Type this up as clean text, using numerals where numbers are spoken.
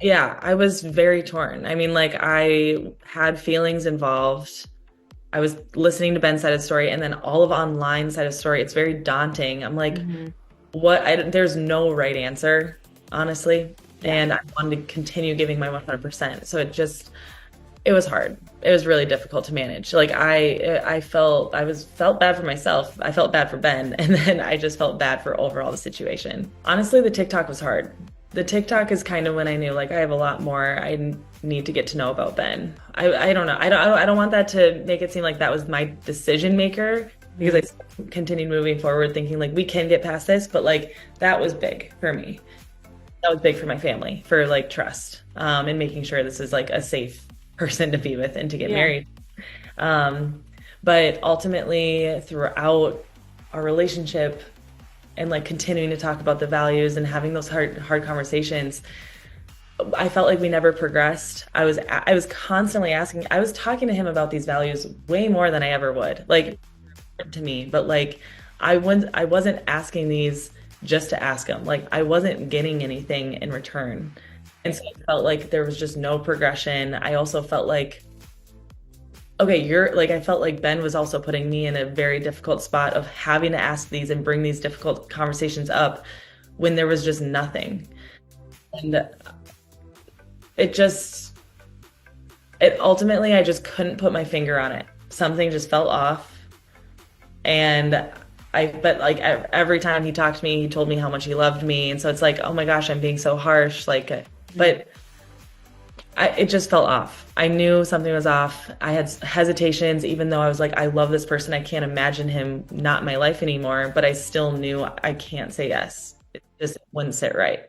Yeah, I was very torn. I mean, like I had feelings involved. I was listening to Ben's side of the story and then all of online side of the story. It's very daunting. I'm like, Hmm. there's no right answer, honestly. Yeah. And I wanted to continue giving my 100%. So it was hard. It was really difficult to manage. Like felt bad for myself. I felt bad for Ben, and then I just felt bad for overall the situation. Honestly, the TikTok was hard. The TikTok is kind of when I knew like I have a lot more I need to get to know about Ben. I don't know. I don't want that to make it seem like that was my decision maker because Hmm. I continued moving forward thinking like we can get past this, but like that was big for me. That was big for my family, for like trust, and making sure this is like a safe person to be with and to get Yeah. married. Um, but ultimately, throughout our relationship and like continuing to talk about the values and having those hard conversations, I felt like we never progressed. I was constantly asking. I was talking to him about these values way more than I ever would. Like to me, but like I wasn't asking these just to ask them. Like I wasn't getting anything in return. And so I felt like there was just no progression. I also felt like okay, you're like I felt like Ben was also putting me in a very difficult spot of having to ask these and bring these difficult conversations up when there was just nothing. And it just it ultimately I just couldn't put my finger on it. Something just felt off. And but like every time he talked to me, he told me how much he loved me. And so it's like, oh my gosh, I'm being so harsh. Like, Hmm. but it just felt off. I knew something was off. I had hesitations, even though I was like, I love this person. I can't imagine him not in my life anymore. But I still knew I can't say yes. It just wouldn't sit right.